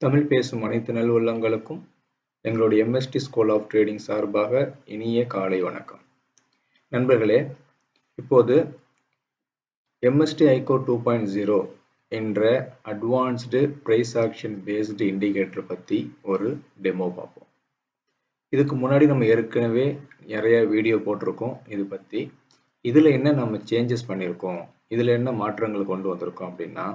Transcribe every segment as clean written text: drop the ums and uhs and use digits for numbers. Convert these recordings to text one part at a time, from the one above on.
தமிழ் பேசும் அனைத்து நல் உள்ளங்களுக்கும் எங்களுடைய MST ஸ்கூல் ஆஃப் ட்ரேடிங் சார்பாக இனிய காலை வணக்கம். நண்பர்களே, இப்போது MST iCore 2.0 என்ற advanced price action based indicator பற்றி ஒரு டெமோ பார்ப்போம். இதுக்கு முன்னாடி நம்ம ஏற்கனவே நிறைய வீடியோ போட்டிருக்கோம். இது பற்றி இதில் என்ன நம்ம சேஞ்சஸ் பண்ணியிருக்கோம், இதில் என்ன மாற்றங்கள் கொண்டு வந்திருக்கோம் அப்படின்னா,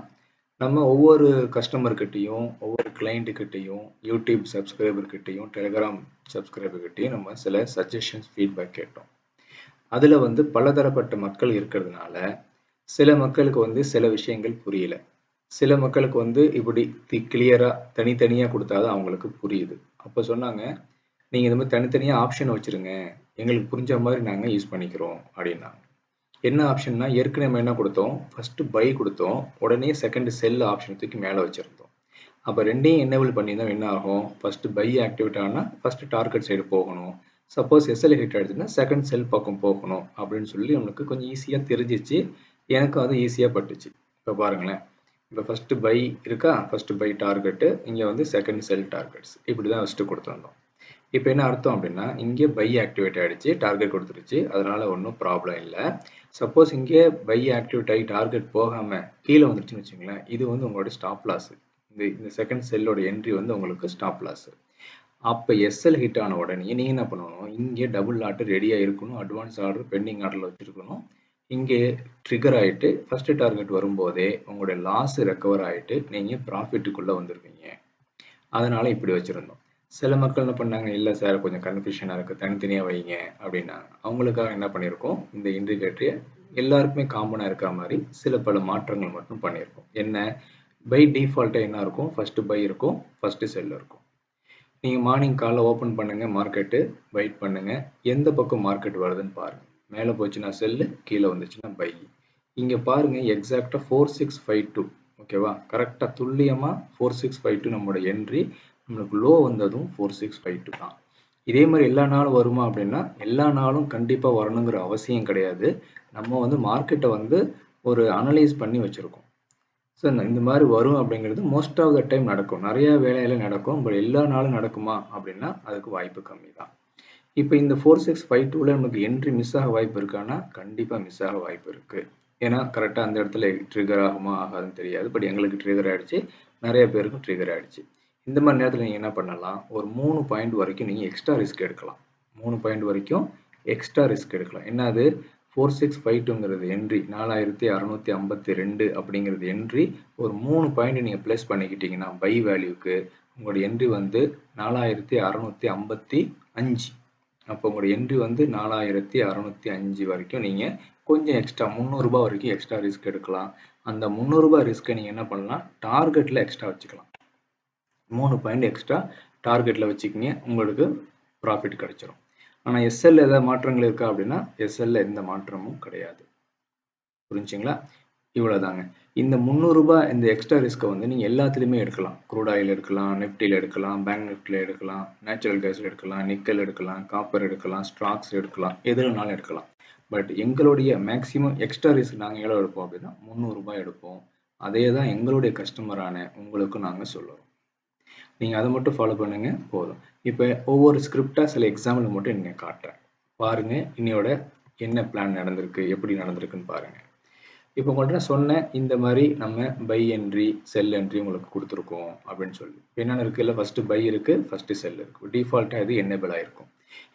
நம்ம ஒவ்வொரு கஸ்டமர்கிட்டையும், ஒவ்வொரு கிளைண்ட்டுக்கிட்டையும், யூடியூப் சப்ஸ்கிரைபர்கிட்டையும், டெலிகிராம் சப்ஸ்கிரைபர்கிட்டையும் நம்ம சில சஜஷன்ஸ் ஃபீட்பேக் கேட்டோம். அதில் பலதரப்பட்ட மக்கள் இருக்கிறதுனால சில மக்களுக்கு சில விஷயங்கள் புரியல, சில மக்களுக்கு இப்படி கிளியராக தனித்தனியாக கொடுத்தாதான் அவங்களுக்கு புரியுது. அப்போ சொன்னாங்க, நீங்கள் இந்த மாதிரி தனித்தனியாக ஆப்ஷன் வச்சுருங்க, எங்களுக்கு புரிஞ்ச மாதிரி நாங்கள் யூஸ் பண்ணிக்கிறோம் அப்படின்னாங்க. என்ன ஆப்ஷன்னா, ஏற்கனவே நம்ம என்ன கொடுத்தோம், ஃபர்ஸ்ட் பை கொடுத்தோம், உடனே செகண்ட் செல் ஆப்ஷன் தூக்கி மேலே வச்சிருந்தோம். அப்போ ரெண்டையும் என்னேபிள் பண்ணியிருந்தோம், என்ன ஆகும், ஃபர்ஸ்ட் பை ஆக்டிவேட் ஆனால் ஃபர்ஸ்ட் டார்கெட் சைடு போகணும், சப்போஸ் எஸ்எல் ஹிட் ஆயிடுச்சுன்னா செகண்ட் செல் பக்கம் போகணும் அப்படின்னு சொல்லி நம்மளுக்கு கொஞ்சம் ஈஸியாக தெரிஞ்சிச்சு. எனக்கும் அது ஈஸியாக பட்டுச்சு. இப்போ பாருங்களேன், இப்போ ஃபர்ஸ்ட் பை இருக்கா, ஃபர்ஸ்ட் பை டார்கெட்டு, இங்கே செகண்ட் செல் டார்கெட்ஸ் இப்படி தான் ஃபஸ்ட்டு கொடுத்துருந்தோம். இப்போ என்ன அர்த்தம் அப்படின்னா, இங்கே பை ஆக்டிவேட் ஆகிடுச்சு, டார்கெட் கொடுத்துருச்சு, அதனால ஒன்றும் ப்ராப்ளம் இல்லை. சப்போஸ் இங்கே பை ஆக்டிவேட் ஆகி டார்கெட் போகாமல் கீழே வந்துருச்சுன்னு வச்சுங்களேன், இது உங்களோட ஸ்டாப் லாஸ். இந்த செகண்ட் செல்லோட என்ட்ரி உங்களுக்கு ஸ்டாப் லாஸ். அப்போ எஸ்எல் ஹிட் ஆன உடனே நீங்கள் என்ன பண்ணணும், இங்கே டபுள் ஆர்டர் ரெடியாக இருக்கணும், அட்வான்ஸ் ஆர்டர் பெண்டிங் ஆர்டரில் வச்சுருக்கணும். இங்கே ட்ரிகர் ஆகிட்டு ஃபர்ஸ்ட் டார்கெட் வரும்போதே உங்களுடைய லாஸ் ரெக்கவர் ஆகிட்டு நீங்கள் ப்ராஃபிட்டுக்குள்ளே வந்துருவீங்க. அதனால் இப்படி வச்சுருந்தோம். சில மக்கள் என்ன பண்ணாங்க, இல்லை சார் கொஞ்சம் கன்ஃபியூஷனாக இருக்குது, தனித்தனியாக வைங்க அப்படின்னாங்க. அவங்களுக்காக என்ன பண்ணியிருக்கோம், இந்த இண்டிகேட்டரை எல்லாருக்குமே காமனாக இருக்கிற மாதிரி சில பல மாற்றங்கள் மட்டும் பண்ணியிருக்கோம். என்ன, பை டிஃபால்ட்டாக என்ன இருக்கும், ஃபர்ஸ்ட் பை இருக்கும், ஃபர்ஸ்ட் செல் இருக்கும். நீங்கள் மார்னிங் காலைல ஓப்பன் பண்ணுங்கள் மார்க்கெட்டு, வெயிட் பண்ணுங்கள், எந்த பக்கம் மார்க்கெட் வருதுன்னு பாருங்கள். மேலே போச்சுன்னா செல்லு, கீழே வந்துச்சுன்னா பை. இங்கே பாருங்கள், எக்ஸாக்டாக 4652, ஓகேவா, கரெக்டாக துல்லியமாக 4652 நம்மளோட என்ட்ரி. நம்மளுக்கு லோ வந்ததும் 4652 தான். இதே மாதிரி எல்லா நாளும் வருமா அப்படின்னா, எல்லா நாளும் கண்டிப்பாக வரணுங்கிற அவசியம் கிடையாது. நம்ம மார்க்கெட்டை ஒரு அனலைஸ் பண்ணி வச்சுருக்கோம். ஸோ இந்த மாதிரி வரும் அப்படிங்கிறது மோஸ்ட் ஆஃப் த டைம் நடக்கும், நிறைய வேலையில நடக்கும். பட் எல்லா நாளும் நடக்குமா அப்படின்னா அதுக்கு வாய்ப்பு கம்மி தான். இப்போ இந்த 4652ல நமக்கு என்ட்ரி மிஸ் ஆக வாய்ப்பு இருக்கான்னா, கண்டிப்பாக மிஸ் ஆக வாய்ப்பு இருக்குது. ஏன்னா கரெக்டாக அந்த இடத்துல ட்ரிகர் ஆகுமா ஆகாதுன்னு தெரியாது. பட் எங்களுக்கு ட்ரிகர் ஆகிடுச்சு, நிறைய பேருக்கும் ட்ரிகர் ஆகிடுச்சு. இந்த மாதிரி நேரத்தில் நீங்கள் என்ன பண்ணலாம், ஒரு 3 பாயிண்ட் வரைக்கும் நீங்கள் எக்ஸ்ட்ரா ரிஸ்க் எடுக்கலாம். 3 பாயிண்ட் வரைக்கும் எக்ஸ்ட்ரா ரிஸ்க் எடுக்கலாம். என்னது, 4652ங்கிறது என்ட்ரி, 4652 அப்படிங்கிறது என்ட்ரி. ஒரு 3 பாயிண்ட் நீங்கள் ப்ளஸ் பண்ணிக்கிட்டீங்கன்னா பை வேல்யூக்கு உங்களோட என்ட்ரி 4655. அப்போ உங்களோட என்ட்ரி 4605 வரைக்கும் நீங்கள் கொஞ்சம் எக்ஸ்ட்ரா 300 ரூபாய் வரைக்கும் எக்ஸ்ட்ரா ரிஸ்க் எடுக்கலாம். அந்த 300 ரூபாய் ரிஸ்க்கை நீங்கள் என்ன பண்ணலாம், டார்கெட்டில் எக்ஸ்ட்ரா வச்சுக்கலாம். 3 பாயிண்ட் எக்ஸ்ட்ரா டார்கெட்டில் வச்சுக்கிங்க, உங்களுக்கு ப்ராஃபிட் கிடைச்சிரும். ஆனால் எஸ்எல்ல ஏதாவது மாற்றங்கள் இருக்கா அப்படின்னா, எஸ்எல்ல எந்த மாற்றமும் கிடையாது. புரிஞ்சுங்களா? இவ்வளோதாங்க. இந்த 300 ரூபாய் இந்த எக்ஸ்ட்ரா ரிஸ்க்கை நீங்கள் எல்லாத்துலேயுமே எடுக்கலாம். க்ரூடாயில் எடுக்கலாம், நிஃப்டியில் எடுக்கலாம், பேங்க் நிஃப்டியில் எடுக்கலாம், நேச்சுரல் கேஸில் எடுக்கலாம், நிக்கல் எடுக்கலாம், காப்பர் எடுக்கலாம், ஸ்டாக்ஸ் எடுக்கலாம், எதுலனாலும் எடுக்கலாம். பட் எங்களுடைய மேக்ஸிமம் எக்ஸ்ட்ரா ரிஸ்க் நாங்கள் எவ்வளோ எடுப்போம் அப்படின்னா 300 ரூபாய் எடுப்போம். அதே தான் எங்களுடைய கஸ்டமரான உங்களுக்கு நாங்கள் சொல்லுவோம். நீங்கள் அதை மட்டும் ஃபாலோ பண்ணுங்க போதும். இப்போ ஒவ்வொரு ஸ்கிரிப்டாக சில எக்ஸாம்பிள் மட்டும் நீங்கள் காட்டுறேன் பாருங்கள், இன்னையோட என்ன பிளான் நடந்திருக்கு, எப்படி நடந்திருக்குன்னு பாருங்கள். இப்போ உங்கள்கிட்ட சொன்னேன், இந்த மாதிரி நம்ம பை என்ட்ரி செல் என்ட்ரி உங்களுக்கு கொடுத்துருக்கோம் அப்படின்னு சொல்லி. இப்போ என்னென்ன இருக்குது, இல்லை ஃபஸ்ட்டு பை இருக்குது, ஃபஸ்ட்டு செல் இருக்குது, டிஃபால்ட்டாக இது என்னேபிள் ஆகிருக்கும்.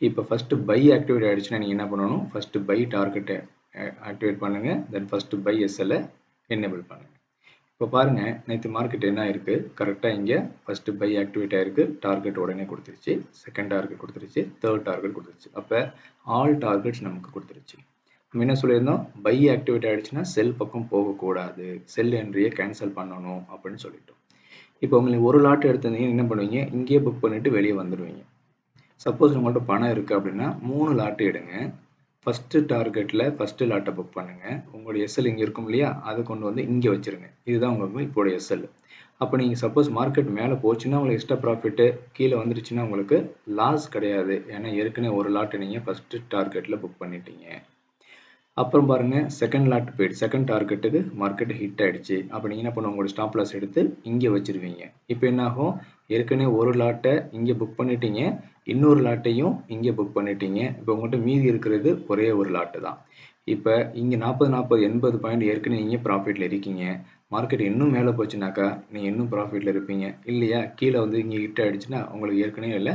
இப்போ ஃபஸ்ட்டு பை ஆக்டிவேட் ஆகிடுச்சுன்னா நீங்கள் என்ன பண்ணணும், ஃபஸ்ட்டு பை டார்கெட்டை ஆக்டிவேட் பண்ணுங்கள், தென் ஃபஸ்ட்டு பை எஸ்எல்லை என்னேபிள் பண்ணுங்கள். இப்போ பாருங்க, நேற்று மார்க்கெட் என்ன ஆயிருக்கு, கரெக்டாக இங்கே ஃபர்ஸ்ட் பை ஆக்டிவேட் ஆயிருக்கு, டார்கெட் உடனே கொடுத்துருச்சு, செகண்ட் டார்கெட் கொடுத்துருச்சு, தேர்ட் டார்கெட் கொடுத்துருச்சு. அப்போ ஆல் டார்கெட்ஸ் நமக்கு கொடுத்துருச்சு. நம்ம என்ன சொல்லியிருந்தோம், பை ஆக்டிவேட் ஆயிடுச்சுன்னா செல் பக்கம் போகக்கூடாது, செல் என்ட்ரியை கேன்சல் பண்ணணும் அப்படின்னு சொல்லிட்டோம். இப்போ உங்களுக்கு ஒரு லாட் எடுத்திருந்தீங்கன்னா என்ன பண்ணுவீங்க, இங்கேயே புக் பண்ணிட்டு வெளியே வந்துடுவீங்க. சப்போஸ் உங்கள்கிட்ட பணம் இருக்குது அப்படின்னா 3 லாட்டு எடுங்க. ஃபஸ்ட்டு டார்கெட்டில் ஃபஸ்ட்டு லாட்டை புக் பண்ணுங்கள். உங்களுடைய எஸ்எல் இங்கே இருக்கும் இல்லையா, அதை கொண்டு இங்கே வச்சுருங்க. இதுதான் உங்களுக்கு இப்போட எஸ்எல். அப்போ நீங்கள் சப்போஸ் மார்க்கெட் மேலே போச்சுன்னா உங்களுக்கு எக்ஸ்ட்ரா ப்ராஃபிட்டு, கீழே வந்துடுச்சுன்னா உங்களுக்கு லாஸ் கிடையாது. ஏன்னா ஏற்கனவே ஒரு லாட்டை நீங்கள் ஃபஸ்ட்டு டார்கெட்டில் புக் பண்ணிட்டீங்க. அப்புறம் பாருங்க செகண்ட் லாட் போயிடுச்சு, செகண்ட் டார்கெட்டுக்கு மார்க்கெட் ஹிட் ஆயிடுச்சு. அப்போ நீங்கள் என்ன பண்ணுவோம், உங்களோட ஸ்டாப் லாஸ் எடுத்து இங்கே வச்சிருவீங்க. இப்போ என்ன ஆகும், ஏற்கனவே ஒரு லாட்டை இங்கே புக் பண்ணிட்டீங்க, இன்னொரு லாட்டையும் இங்கே புக் பண்ணிட்டீங்க. இப்போ உங்கள்கிட்ட மீதி இருக்கிறது ஒரே ஒரு லாட்டு தான். இப்போ இங்கே 40 பாயிண்ட் ஏற்கனவே நீங்கள் ப்ராஃபிட்டில் இருக்கீங்க. மார்க்கெட் இன்னும் மேலே போச்சுனாக்கா நீங்கள் இன்னும் ப்ராஃபிட்டில் இருப்பீங்க இல்லையா. கீழே வந்து இங்கே ஹிட் ஆகிடுச்சுன்னா உங்களுக்கு ஏற்கனவே இல்லை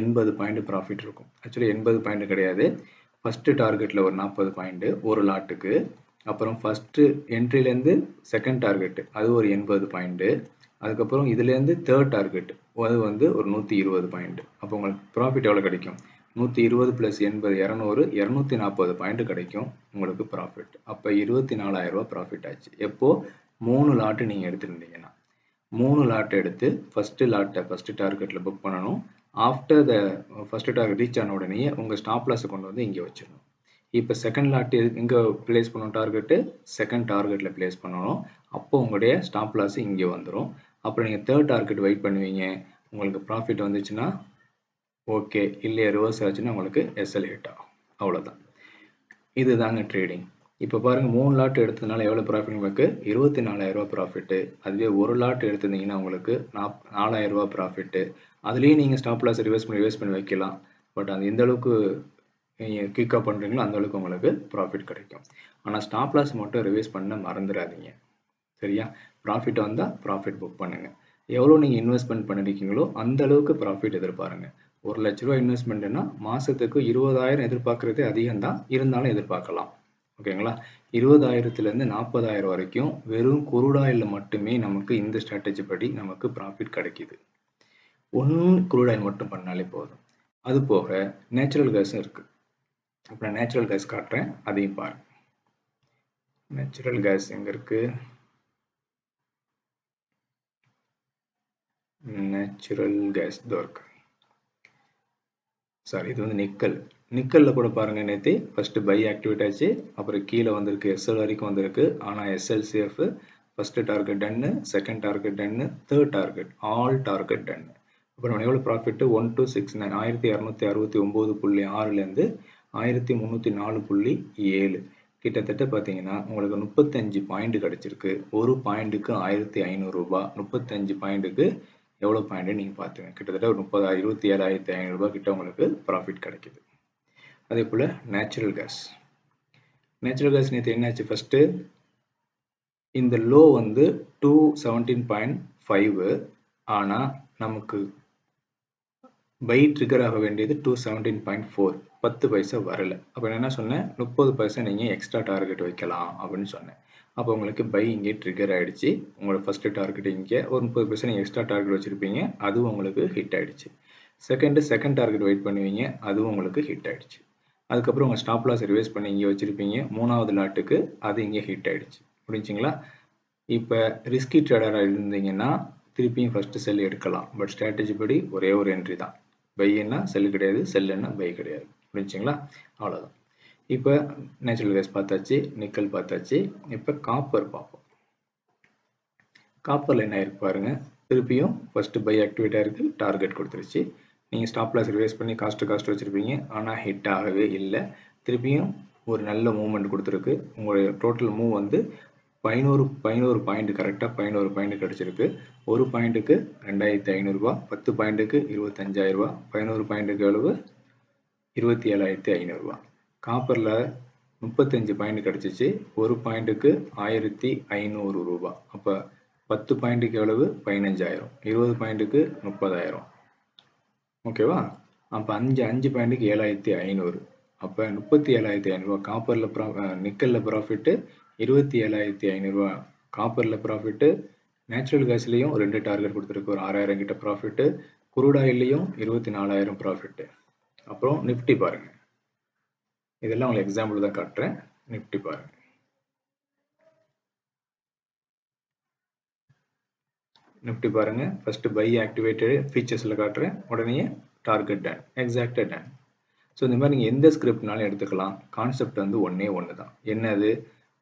80 பாயிண்ட் ப்ராஃபிட் இருக்கும். ஆக்சுவலி 80 பாயிண்ட் கிடையாது, ஃபஸ்ட்டு டார்கெட்டில் ஒரு 40 பாயிண்ட்டு ஒரு லாட்டுக்கு, அப்புறம் ஃபஸ்ட்டு என்ட்ரிலேருந்து செகண்ட் டார்கெட்டு அது ஒரு 80 பாயிண்ட்டு, அதுக்கப்புறம் இதுலேருந்து தேர்ட் டார்கெட் அது வந்து ஒரு 120 பாயிண்ட். அப்போ உங்களுக்கு ப்ராஃபிட் எவ்வளோ கிடைக்கும், 120 + 80 200 240 பாயிண்ட் கிடைக்கும் உங்களுக்கு ப்ராஃபிட். அப்போ 24,000 ரூபா ப்ராஃபிட் ஆச்சு. எப்போது 3 லாட்டு நீங்கள் எடுத்துருந்தீங்கன்னா 3 லாட் எடுத்து ஃபஸ்ட்டு லாட்டை ஃபஸ்ட்டு டார்கெட்டில் புக் பண்ணணும். After the first target reach ஆன உடனே உங்கள் ஸ்டாப் லாஸை கொண்டு வந்து இங்கே வச்சிடணும். இப்போ செகண்ட் லாட் எங்கே பிளேஸ் பண்ணணும், டார்கெட்டு செகண்ட் டார்கெட்டில் பிளேஸ் பண்ணணும். அப்போ உங்களுடைய ஸ்டாப் லாஸ் இங்கே வந்துடும். அப்புறம் நீங்கள் தேர்ட் டார்கெட் வெயிட் பண்ணுவீங்க. உங்களுக்கு ப்ராஃபிட் வந்துச்சுன்னா ஓகே, இல்லையா ரிவர்ஸ் ஆச்சுன்னா உங்களுக்கு எஸ்எல் ஹிட் ஆகும். அவ்வளோதான், இதுதாங்க ட்ரேடிங். இப்போ பாருங்கள் 3 லாட் எடுத்ததுனால எவ்வளோ ப்ராஃபிட் உங்களுக்கு, 24,000 ரூபா ப்ராஃபிட்டு. அதுவே ஒரு லாட் எடுத்திருந்தீங்கன்னா உங்களுக்கு 4,000 ரூபா ப்ராஃபிட்டு. அதுலேயும் நீங்கள் ஸ்டாப் லாஸ் ரிவர்ஸ் பண்ணி வைக்கலாம். பட் அது எந்த அளவுக்கு நீங்கள் குயிக்காக பண்ணுறீங்களோ அந்த அளவுக்கு உங்களுக்கு ப்ராஃபிட் கிடைக்கும். ஆனால் ஸ்டாப் லாஸ் மட்டும் ரிவைஸ் பண்ண மறந்துடாதீங்க, சரியா. ப்ராஃபிட் வந்தால் ப்ராஃபிட் புக் பண்ணுங்கள். எவ்வளோ நீங்கள் இன்வெஸ்ட்மெண்ட் பண்ணியிருக்கீங்களோ அந்த அளவுக்கு ப்ராஃபிட் எதிர்பாருங்க. 1,00,000 ரூபா இன்வெஸ்ட்மெண்ட்னா மாதத்துக்கு 20,000 எதிர்பார்க்குறதே அதிகம் தான், இருந்தாலும் எதிர்பார்க்கலாம். ஓகேங்களா. 20,000லேருந்து 40,000 வரைக்கும் வெறும் குரூடாயில் மட்டுமே நமக்கு இந்த ஸ்ட்ராட்டஜி படி நமக்கு ப்ராஃபிட் கிடைக்கிது. ஒன்று குரூடாயில் மட்டும் பண்ணாலே போதும். அது போக நேச்சுரல் கேஸும் இருக்குது. இப்போ நான் நேச்சுரல் கேஸ் காட்டுறேன், அதையும் பாருங்க. நேச்சுரல் கேஸ் எங்கே இருக்குது, நேச்சுரல் கேஸ் இருக்கு. சாரி, இது வந்து நிக்கலில் கூட பாருங்கள், நேற்று ஃபஸ்ட்டு பை ஆக்டிவேட் ஆச்சு, அப்புறம் கீழே வந்திருக்கு எஸ்எல் வரைக்கும் வந்திருக்கு. ஆனால் எஸ்எல்சிஎஃப் ஃபஸ்ட்டு டார்கெட் டன்னு, செகண்ட் டார்கெட் டன்னு, தேர்ட் டார்கெட் ஆல் டார்கெட் டன்னு. அப்புறம் எவ்வளோ ப்ராஃபிட்டு 1269 1269.6லேருந்து 1304.7 கிட்டத்தட்ட பார்த்தீங்கன்னா உங்களுக்கு 35 பாயிண்ட் கிடச்சிருக்கு. ஒரு பாயிண்ட்டுக்கு 1,500 ரூபா. 35 பாயிண்ட்டுக்கு எவ்வளோ பாயிண்ட் நீங்கள் பார்த்துங்க, கிட்டத்தட்ட ஒரு 27,500 ரூபாய் கிட்ட உங்களுக்கு ப்ராஃபிட் கிடைக்குது. அதே போல் நேச்சுரல் கேஸ் நேற்று என்னாச்சு, ஃபஸ்ட்டு இந்த லோ வந்து 217.5, ஆனால் நமக்கு பை ட்ரிகர் ஆக வேண்டியது 217.4, 10 பைசா வரல. அப்போ என்ன சொன்னேன், 30 பைசா நீங்கள் எக்ஸ்ட்ரா டார்கெட் வைக்கலாம் அப்படின்னு சொன்னேன். அப்போ உங்களுக்கு பை இங்கே ட்ரிகர் ஆகிடுச்சு. உங்களோட ஃபஸ்ட்டு டார்கெட் இங்கே ஒரு 30 பைசா நீங்கள் எக்ஸ்ட்ரா டார்கெட் வச்சுருப்பீங்க, அதுவும் உங்களுக்கு ஹிட் ஆகிடுச்சு. செகண்ட் டார்கெட் வெயிட் பண்ணுவீங்க, அதுவும் உங்களுக்கு ஹிட் ஆகிடுச்சு. அதுக்கப்புறம் உங்கள் ஸ்டாப் லாஸ் ரிவைஸ் பண்ணி இங்கே வச்சுருப்பீங்க, 3வது லாட்டுக்கு அது இங்கே ஹிட் ஆகிடுச்சு. புரிஞ்சுங்களா. இப்போ ரிஸ்கி ட்ரேடராக இருந்தீங்கன்னா திருப்பியும் ஃபஸ்ட்டு செல் எடுக்கலாம். பட் ஸ்ட்ராட்டஜி படி ஒரே ஒரு என்ட்ரி தான். பைன்னா செல் கிடையாது, செல்லுன்னா பை கிடையாது. புரிஞ்சுங்களா, அவ்வளோதான். இப்போ நேச்சுரல் கேஸ் பார்த்தாச்சு, நிக்கல் பார்த்தாச்சு. இப்போ காப்பர் பார்ப்போம். காப்பரில் என்ன ஆயிருக்கு பாருங்க, திருப்பியும் ஃபஸ்ட்டு பை ஆக்டிவேட் ஆயிருக்கு, டார்கெட் கொடுத்துருச்சு. நீங்கள் ஸ்டாப் லாஸ் ரிவைஸ் பண்ணி காஸ்ட் வச்சுருப்பீங்க, ஆனால் ஹிட் ஆகவே இல்லை. திருப்பியும் ஒரு நல்ல மூவ்மெண்ட் கொடுத்துருக்கு. உங்களுடைய டோட்டல் மூவ் வந்து 11 பாயிண்ட், கரெக்டாக 11 பாயிண்ட் கிடச்சிருக்கு. ஒரு பாயிண்ட்டுக்கு 2,500 ரூபா, 10 பாயிண்ட்டுக்கு 25,000 ரூபா, 11 பாயிண்ட்டுக்கு எவ்வளவு 27,500 ரூபா. காப்பரில் 35 பாயிண்ட் கிடச்சிச்சு, ஒரு பாயிண்ட்டுக்கு 1,500 ரூபா. அப்போ 10 பாயிண்ட்டுக்கு எவ்வளவு 15,000, 20 பாயிண்ட்டுக்கு 30,000. ஓகேவா. அப்போ 5 பாயிண்ட்டுக்கு 7,500. அப்போ 37,500 ரூபா காப்பரில் நிக்கலில் ப்ராஃபிட்டு, 27,500 ரூபா காப்பரில் ப்ராஃபிட்டு. நேச்சுரல் கேஸ்லேயும் 2 டார்கெட் கொடுத்துருக்கு, ஒரு 6,000 கிட்ட ப்ராஃபிட்டு. குரூடாயிலையும் 24,000 ப்ராஃபிட்டு. அப்புறம் நிஃப்டி பாருங்க, இதெல்லாம் உங்களுக்கு எக்ஸாம்பிள் தான் காட்டுறேன். நிஃப்டி பாருங்க, நிஃப்டி பாருங்க, ஃபர்ஸ்ட் பை ஆக்டிவேட்டட் ஃபீச்சர்ஸில் காட்டுறேன், உடனே டார்கெட் டன், எக்ஸாக்டாக டன். ஸோ இந்த மாதிரி நீங்கள் எந்த ஸ்கிரிப்ட்னாலும் எடுத்துக்கலாம். கான்செப்ட் வந்து ஒன்று தான். என்னது,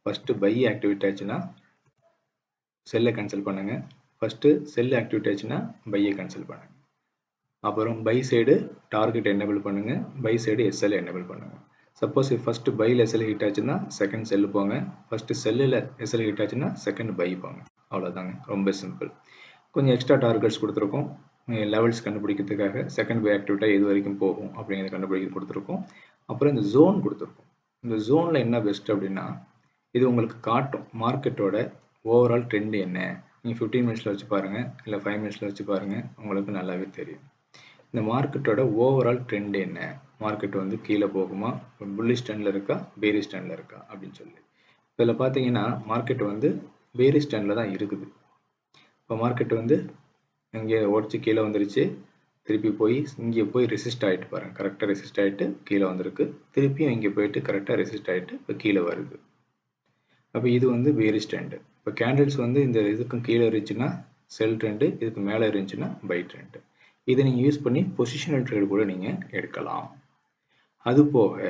ஃபஸ்ட்டு பை ஆக்டிவேட் ஆச்சுன்னா செல்லை கேன்சல் பண்ணுங்க, ஃபஸ்ட்டு செல் ஆக்டிவேட் ஆச்சுன்னா பையை கேன்சல் பண்ணுங்க. அப்புறம் பை சைடு டார்கெட் எனேபிள் பண்ணுங்க, பை சைடு எஸ்எல் எனேபிள் பண்ணுங்க. சப்போஸ் ஃபர்ஸ்ட் பையில் எஸ்எல் ஹிட் ஆச்சுன்னா செகண்ட் செல்லு போங்க, ஃபர்ஸ்ட் செல்லில் எஸ்எல் ஹிட் ஆச்சுன்னா செகண்ட் பை போங்க. அவ்வளோதாங்க, ரொம்ப சிம்பிள். கொஞ்சம் எக்ஸ்ட்ரா டார்கெட்ஸ் கொடுத்துருக்கோம் லெவல்ஸ் கண்டுபிடிக்கிறதுக்காக. செகண்ட் பை ஆக்டிவிட்டாக எது வரைக்கும் போகும் அப்படிங்கிறத கண்டுபிடிக்க கொடுத்துருக்கோம். அப்புறம் இந்த ஜோன் கொடுத்துருக்கோம். இந்த ஜோனில் என்ன பெஸ்ட் அப்படின்னா, இது உங்களுக்கு காட்டும் மார்க்கெட்டோட ஓவரால் ட்ரெண்ட் என்ன. நீங்கள் 15 மினிட்ஸில் வச்சு பாருங்கள், இல்லை 5 மினிட்ஸில் வச்சு பாருங்கள், உங்களுக்கு நல்லாவே தெரியும் இந்த மார்க்கெட்டோட ஓவரால் ட்ரெண்ட் என்ன. மார்க்கெட் வந்து கீழே போகுமா, புல்லிஷ் ட்ரெண்டில் இருக்கா, பேரிஷ் ட்ரெண்டில் இருக்கா அப்படின்னு சொல்லி. இதில் பார்த்தீங்கன்னா மார்க்கெட் வந்து பேரிஷ் ட்ரெண்டில் தான் இருக்குது. இப்போ மார்க்கெட் வந்து இங்கே உடச்சி கீழே வந்துருச்சு, திருப்பி போய் இங்கே போய் ரெசிஸ்ட் ஆகிட்டு பாருங்கள், கரெக்டாக ரெசிஸ்ட் ஆகிட்டு கீழே வந்திருக்கு, திருப்பியும் இங்கே போயிட்டு கரெக்டாக ரெசிஸ்ட் ஆகிட்டு இப்போ கீழே வருது. அப்போ இது வந்து பேரிஷ் ட்ரெண்டு. இப்போ கேண்டில்ஸ் வந்து இந்த இதுக்கும் கீழே இருந்துச்சுன்னா செல் ட்ரெண்டு, இதுக்கு மேலே இருந்துச்சுன்னா பை ட்ரெண்டு. இதை நீங்கள் யூஸ் பண்ணி பொசிஷனல் ட்ரேட் கூட நீங்கள் எடுக்கலாம். அது போக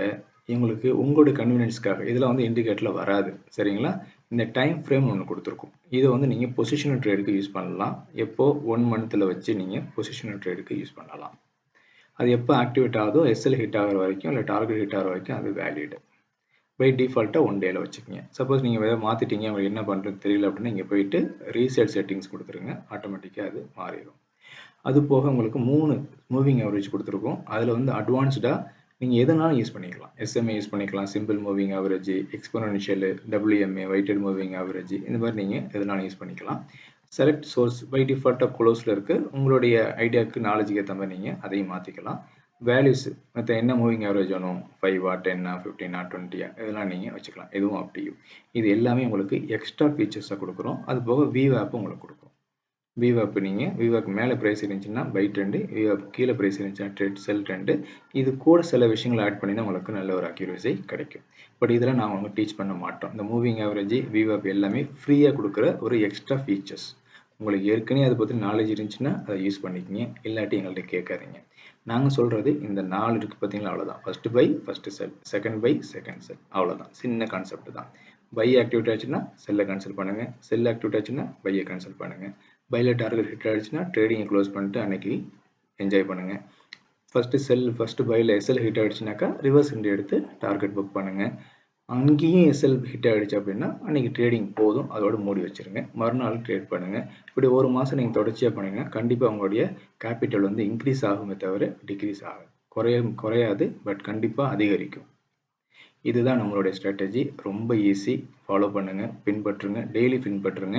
உங்களுக்கு உங்களோட கன்வீனியன்ஸ்க்காக இதில் வந்து இண்டிகேட்டரில் வராது, சரிங்களா. இந்த டைம் ஃப்ரேம் ஒன்று கொடுத்துருக்கும், இதை வந்து நீங்கள் பொசிஷனல் ட்ரேடுக்கு யூஸ் பண்ணலாம். எப்போ 1 மந்த்தில் வச்சு நீங்கள் பொசிஷனல் ட்ரேடுக்கு யூஸ் பண்ணலாம். அது எப்போ ஆக்டிவேட் ஆகுதோ எஸ்எல் ஹிட் ஆகிற வரைக்கும் இல்லை டார்கெட் ஹிட் ஆகிற வரைக்கும் அது வேலிடு. பை டிஃபால்ட்டாக 1 டேல வச்சுக்கோங்க. சப்போஸ் நீங்கள் எதாவது மாற்றிட்டீங்க, உங்களுக்கு என்ன பண்ணுறது தெரியல அப்படின்னா இங்கே போயிட்டு ரீசெட் செட்டிங்ஸ் கொடுத்துருங்க, ஆட்டோமேட்டிக்காக அது மாறிடும். அது போக உங்களுக்கு 3 மூவிங் ஆவரேஜ் கொடுத்துருக்கோம். அதில் வந்து அட்வான்ஸ்டாக நீங்கள் எதனாலும் யூஸ் பண்ணிக்கலாம். எஸ்எம்ஏ யூஸ் பண்ணிக்கலாம், simple moving average, exponential, WMA, weighted moving average, இந்த மாதிரி நீங்கள் எதனாலும் யூஸ் பண்ணிக்கலாம். செலக்ட் சோர்ஸ் பை டிஃபால்ட்டாக க்ளோஸில் இருக்குது. உங்களுடைய ஐடியாவுக்கு நாலேஜுக்கு ஏற்ற மாதிரி நீங்கள் அதையும் மாற்றிக்கலாம். வேல்யூஸ் மற்ற என்ன மூவிங் ஆவரேஜ் வேணும், 5 10 15 20 இதெல்லாம் நீங்கள் வச்சுக்கலாம், எதுவும் அப் டு யூ. இது எல்லாமே உங்களுக்கு எக்ஸ்ட்ரா ஃபீச்சர்ஸாக கொடுக்குறோம். அது போக விவேப் உங்களுக்கு கொடுக்கும். விவேப் நீங்கள் விவேப் மேலே ப்ரைஸ் இருந்துச்சுன்னா பை ட்ரெண்டு, விவேப் கீழே ப்ரைஸ் இருந்துச்சுன்னா ட்ரெட் செல் ட்ரெண்டு. இது கூட சில விஷயங்களை ஆட் பண்ணி தான் உங்களுக்கு நல்ல ஒரு அக்யூரசி கிடைக்கும். பட் இதெல்லாம் நான் உங்களுக்கு டீச் பண்ண மாட்டோம். இந்த மூவிங் ஆவரேஜ், விவேப் எல்லாமே ஃப்ரீயாக கொடுக்குற ஒரு எக்ஸ்ட்ரா ஃபீச்சர்ஸ். உங்களுக்கு ஏற்கனவே அதை பற்றி நாலேஜ் இருந்துச்சுன்னா அதை யூஸ் பண்ணிக்கிங்க, இல்லாட்டி எங்கள்கிட்ட கேட்காதீங்க. நாங்கள் சொல்கிறது இந்த 4 இருக்குது பார்த்தீங்களா, அவ்வளோதான். First by first cell, second by second cell, அவ்வளோதான். சின்ன கான்செப்ட் தான். பை ஆக்டிவேட் ஆச்சுன்னா செல்லை கேன்சல் பண்ணுங்கள், செல் ஆக்டிவேட் ஆச்சுன்னா பையை கேன்சல் பண்ணுங்கள். பையில் டார்கெட் ஹிட் ஆகிடுச்சுன்னா ட்ரேடிங்கை க்ளோஸ் பண்ணிட்டு அன்னைக்கு என்ஜாய் பண்ணுங்கள். ஃபர்ஸ்ட் பையில் எஸ்எல் ஹிட் ஆகிடுச்சுனாக்கா ரிவர்ஸ் இன்டி எடுத்து டார்கெட் புக் பண்ணுங்கள். அங்கேயும் எஸ்எல் ஹிட் ஆகிடுச்சு அப்படின்னா அன்றைக்கி ட்ரேடிங் போதும், அதோட மூடி வச்சுருங்க, மறுநாள் ட்ரேட் பண்ணுங்கள். இப்படி ஒரு மாதம் நீங்கள் தொடர்ச்சியாக பண்ணிங்கன்னா கண்டிப்பாக உங்களுடைய கேபிட்டல் வந்து இன்க்ரீஸ் ஆகுமே தவிர டிக்ரீஸ் ஆகும். குறையாது, பட் கண்டிப்பாக அதிகரிக்கும். இதுதான் நம்மளுடைய ஸ்ட்ராட்டஜி. ரொம்ப ஈஸி, ஃபாலோ பண்ணுங்கள், பின்பற்றுங்க, டெய்லி பின்பற்றுங்க.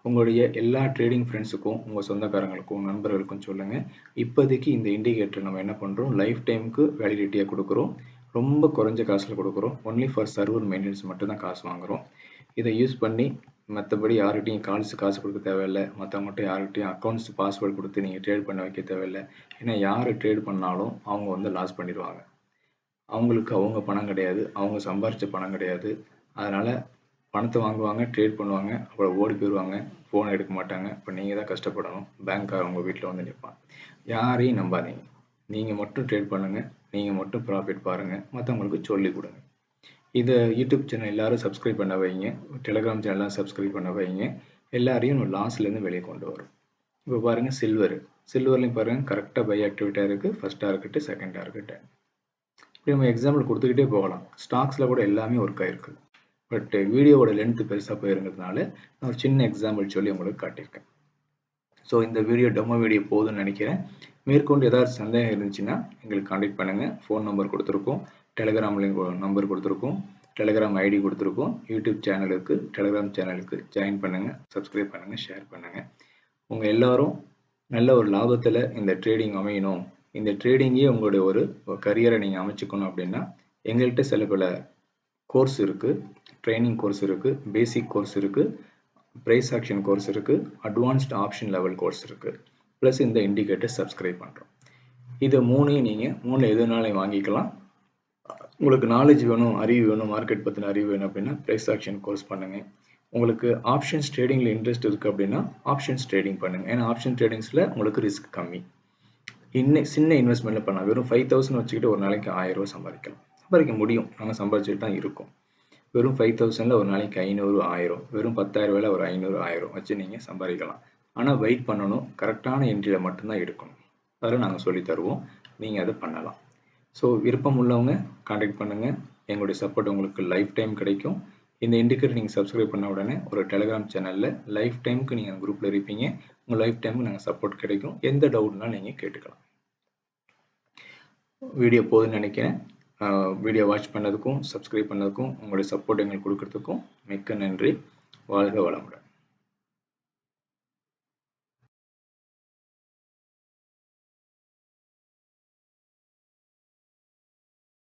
உங்களுடைய எல்லா ட்ரேடிங் ஃப்ரெண்ட்ஸுக்கும், உங்கள் சொந்தக்காரங்களுக்கும், நண்பர்களுக்கும் சொல்லுங்கள். இப்போதைக்கு இந்த இண்டிகேட்டர் நம்ம என்ன பண்ணுறோம், லைஃப் டைமுக்கு வேலிடிட்டியாக கொடுக்குறோம். ரொம்ப குறைஞ்ச காசில் கொடுக்குறோம். ஒன்லி ஃபார் சர்வர் மெயின்டெனன்ஸ் மட்டும்தான் காசு வாங்குகிறோம். இதை யூஸ் பண்ணி மற்றபடி யார்கிட்டையும் காசு கொடுக்க தேவையில்லை. மற்றவங்கள்ட்ட யார்கிட்டையும் அக்கௌண்ட்ஸ் பாஸ்வேர்டு கொடுத்து நீங்கள் ட்ரேட் பண்ண வைக்க தேவையில்லை. ஏன்னா யார் ட்ரேட் பண்ணாலும் அவங்க வந்து லாஸ் பண்ணிடுவாங்க. அவங்களுக்கு அவங்க பணம் கிடையாது, அவங்க சம்பாரித்த பணம் கிடையாது. அதனால் பணத்தை வாங்குவாங்க, ட்ரேட் பண்ணுவாங்க, அப்புறம் ஓடி போயிடுவாங்க, ஃபோன் எடுக்க மாட்டாங்க. இப்போ நீங்கள் தான் கஷ்டப்படணும். பேங்க்காரர் உங்கள் வீட்டில் வந்து நிற்பான். யாரையும் நம்பாதீங்க. நீங்கள் மட்டும் ட்ரேட் பண்ணுங்கள், நீங்கள் மட்டும் ப்ராஃபிட் பாருங்கள், மற்றவங்களுக்கு சொல்லிக் கொடுங்க. இதை யூடியூப் சேனல் எல்லாரும் சப்ஸ்கிரைப் பண்ண வைங்க, டெலிகிராம் சேனல்லாம் சப்ஸ்கிரைப் பண்ண வைங்க. எல்லாரையும் லாஸ்லேருந்து வெளியே கொண்டு வரும். இப்போ பாருங்கள் சில்வர்லையும் பாருங்கள் கரெக்டாக பை ஆக்டிவிட்டாக இருக்குது. First target, second target. இப்படி நம்ம எக்ஸாம்பிள் கொடுத்துக்கிட்டே போகலாம். ஸ்டாக்ஸில் கூட எல்லாமே ஒர்க் ஆகிருக்கு. பட் வீடியோவோட லென்த்து பெருசாக போயிருங்கிறதுனால நான் ஒரு சின்ன எக்ஸாம்பிள் சொல்லி உங்களுக்கு காட்டியிருக்கேன். ஸோ இந்த டெமோ வீடியோ போதும்னு நினைக்கிறேன். மேற்கொண்டு ஏதாவது சந்தேகம் இருந்துச்சுன்னா எங்களுக்கு கான்டாக்ட் பண்ணுங்கள். ஃபோன் நம்பர் கொடுத்துருக்கோம், டெலிகிராம்லேயும் நம்பர் கொடுத்துருக்கோம், டெலிகிராம் ஐடி கொடுத்துருக்கோம். யூடியூப் சேனலுக்கு, டெலிகிராம் சேனலுக்கு ஜாயின் பண்ணுங்கள், சப்ஸ்கிரைப் பண்ணுங்கள், ஷேர் பண்ணுங்கள். உங்கள் எல்லாரும் நல்ல ஒரு லாபத்தில் இந்த ட்ரேடிங் அமையணும், இந்த ட்ரேடிங்கே உங்களுடைய ஒரு கரியரை நீங்கள் அமைச்சுக்கணும் அப்படின்னா எங்கள்கிட்ட சில பல கோர்ஸ் இருக்குது, ட்ரைனிங் கோர்ஸ் இருக்குது, பேசிக் கோர்ஸ் இருக்குது, ப்ரைஸ் ஆக்ஷன் கோர்ஸ் இருக்குது, அட்வான்ஸ்ட் ஆப்ஷன் லெவல் கோர்ஸ் இருக்குது, ப்ளஸ் இந்த இண்டிகேட்டர் சப்ஸ்கிரைப் பண்ணுறோம். இதை மூணையும் நீங்கள் மூணில் எதுனாலையும் வாங்கிக்கலாம். உங்களுக்கு நாலேஜ் வேணும், அறிவு வேணும், மார்க்கெட் பற்றின அறிவு வேணும் அப்படின்னா ப்ரைஸ் ஆக்ஷன் கோர்ஸ் பண்ணுங்கள். உங்களுக்கு ஆப்ஷன்ஸ் ட்ரேடிங்கில் இன்ட்ரெஸ்ட் இருக்குது அப்படின்னா ஆப்ஷன்ஸ் ட்ரேடிங் பண்ணுங்கள். ஏன்னா ஆப்ஷன் ட்ரேடிங்ஸில் உங்களுக்கு ரிஸ்க் கம்மி. சின்ன இன்வெஸ்ட்மெண்ட்டில் பண்ணலாம். வெறும் 5000 வச்சுக்கிட்டு ஒரு நாளைக்கு 1000 ரூபா சம்பாதிக்கலாம். சம்பாதிக்க முடியும், நம்ம சம்பாதிச்சுட்டு தான் இருக்கும். வெறும் 5000 ஒரு நாளைக்கு 500 1000, வெறும் 10,000 ஒரு 500 1000 வச்சு நீங்கள் சம்பாதிக்கலாம். ஆனால் வெயிட் பண்ணணும், கரெக்டான என்ட்ரியில் மட்டும்தான் எடுக்கணும். அதில் நாங்கள் சொல்லி தருவோம், நீங்கள் அதை பண்ணலாம். ஸோ விருப்பம் உள்ளவங்க கான்டாக்ட் பண்ணுங்கள். எங்களுடைய சப்போர்ட் உங்களுக்கு லைஃப் டைம் கிடைக்கும். இந்த இண்டிகேட்டர் நீங்கள் சப்ஸ்கிரைப் பண்ண உடனே ஒரு டெலிகிராம் சேனலில் லைஃப் டைமுக்கு நீங்கள் குரூப்பில் இருப்பீங்க. உங்கள் லைஃப் டைமுக்கு நாங்கள் சப்போர்ட் கிடைக்கும். எந்த டவுட்னாலும் நீங்கள் கேட்டுக்கலாம். வீடியோ போதுன்னு நினைக்கிறேன். வீடியோ வாட்ச் பண்ணதுக்கும் சப்ஸ்கிரைப் பண்ணதுக்கும் உங்களுடைய சப்போர்ட் எங்களுக்கு கொடுக்கறதுக்கும் மிக்க நன்றி. வாழ்க வளமுடன்.